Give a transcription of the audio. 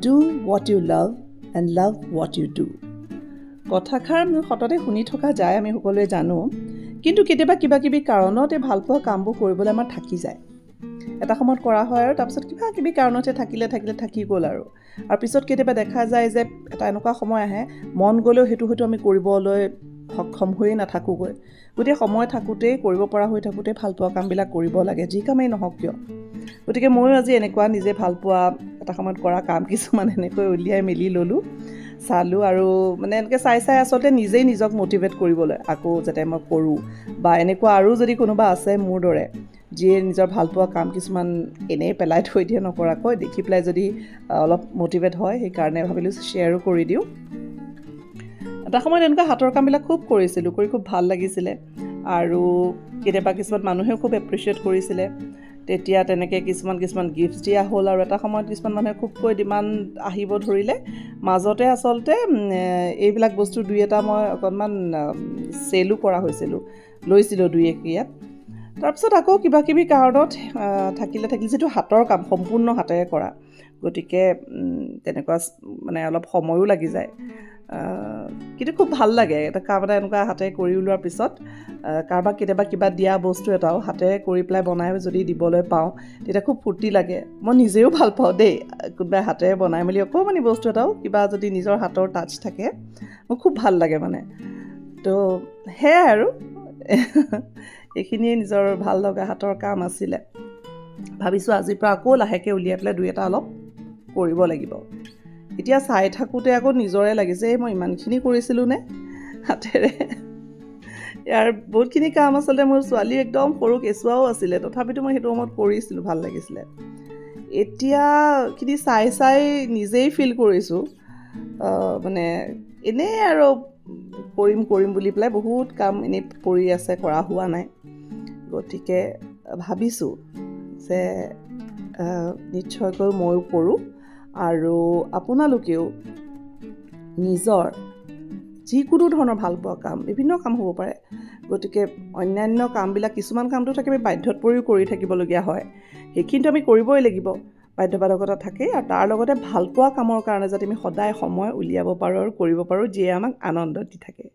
Do what you love and love what you do. কথাষাৰ সততে শুনি থকা যায়, আমি সকলোৱে জানো, কিন্তু কেতিয়াবা কিবা কিবি কাৰণতে ভালপোৱা কামবোৰ কৰিবলৈ আমাৰ থাকি যায়। এটা সময়ত কৰা হয় আৰু তাৰপিছত কিবা কিবি কাৰণতে থাকিলে থাকি গ'ল আৰু পিছত কেতিয়াবা দেখা যায় যে এটা এনেকুৱা সময় আহে মন গ'লেও সেইটো হয়তো আমি কৰিবলৈ সক্ষম হৈয়ে নাথাকোগৈ। গতিকে সময় থাকোঁতেই কৰিব পৰা হৈ থাকোঁতেই ভালপোৱা কামবিলাক কৰিব লাগে, যি কামেই নহওক কিয়। গতিকে ময়ো আজি এনেকুৱা নিজে ভালপোৱা এটা সময়ত কৰা কাম কিছুমান এনেকৈ উলিয়াই মেলি ল'লোঁ, চালোঁ আৰু মানে এনেকৈ চাই আচলতে নিজেই নিজক মটিভেট কৰিবলৈ আকৌ যাতে মই কৰোঁ, বা এনেকুৱা আৰু যদি কোনোবা আছে মোৰ দৰে যিয়ে নিজৰ ভালপোৱা কাম কিছুমান এনেই পেলাই থৈ দিয়ে নকৰাকৈ, দেখি পেলাই যদি অলপ মটিভেট হয়, সেইকাৰণে ভাবিলোঁ শ্বেয়াৰো কৰি দিওঁ। এটা সময়ত এনেকুৱা হাতৰ কামবিলাক খুব কৰিছিলোঁ, কৰি খুব ভাল লাগিছিলে আৰু কেতিয়াবা কিছুমান মানুহেও খুব এপ্ৰিচিয়েট কৰিছিলে। তেতিয়া তেনেকৈ কিছুমান গিফ্টছ দিয়া হ'ল আৰু এটা সময়ত কিছুমান মানুহে খুবকৈ ডিমাণ্ড আহিব ধৰিলে। মাজতে আচলতে এইবিলাক বস্তু দুই এটা মই অকণমান চেলো কৰা লৈছিলোঁ দুই এক ইয়াত। তাৰপিছত আকৌ কিবা কিবি কাৰণত থাকিলে যিটো হাতৰ কাম সম্পূৰ্ণ হাতেৰে কৰা, গতিকে তেনেকুৱা মানে অলপ সময়ো লাগি যায়, কিন্তু খুব ভাল লাগে এটা কাম এটা এনেকুৱা হাতেৰে কৰি ওলোৱাৰ পিছত। কাৰোবাক কেতিয়াবা কিবা দিয়া বস্তু এটাও হাতেৰে কৰি পেলাই বনাই যদি দিবলৈ পাওঁ তেতিয়া খুব ফূৰ্তি লাগে। মই নিজেও ভাল পাওঁ দেই, কোনোবাই হাতেৰে বনাই মেলি অকণমানি বস্তু এটাও কিবা যদি নিজৰ হাতৰ টাচ থাকে মোৰ খুব ভাল লাগে মানে। তো সেয়াই আৰু এইখিনিয়ে নিজৰ ভাল লগা হাতৰ কাম আছিলে। ভাবিছোঁ আজিৰ পৰা আকৌ লাহেকৈ উলিয়াই পেলাই দুই এটা অলপ কৰিব লাগিব। এতিয়া চাই থাকোঁতে আকৌ নিজৰে লাগিছে মই ইমানখিনি কৰিছিলোঁ নে হাতেৰে। ইয়াৰ বহুতখিনি কাম আচলতে মোৰ ছোৱালী একদম সৰু কেঁচুৱাও আছিলে, তথাপিতো মই সেইটো সময়ত কৰিছিলোঁ, ভাল লাগিছিলে। এতিয়াখিনি চাই নিজেই ফিল কৰিছোঁ মানে এনেই আৰু কৰিম বুলি পেলাই বহুত কাম এনেই পৰি আছে, কৰা হোৱা নাই। গতিকে ভাবিছোঁ যে নিশ্চয়কৈ ময়ো কৰোঁ আৰু আপোনালোকেও নিজৰ যিকোনো ধৰণৰ ভালপোৱা কাম, বিভিন্ন কাম হ'ব পাৰে, গতিকে অন্যান্য কামবিলাক কিছুমান কামটো থাকে আমি বাধ্যত পৰিও কৰি থাকিবলগীয়া হয়, সেইখিনিতো আমি কৰিবই লাগিব, বাধ্যবাধকতা থাকে। আৰু তাৰ লগতে ভালপোৱা কামৰ কাৰণে যাতে আমি সদায় সময় উলিয়াব পাৰোঁ আৰু কৰিব পাৰোঁ, যিয়ে আমাক আনন্দ দি থাকে।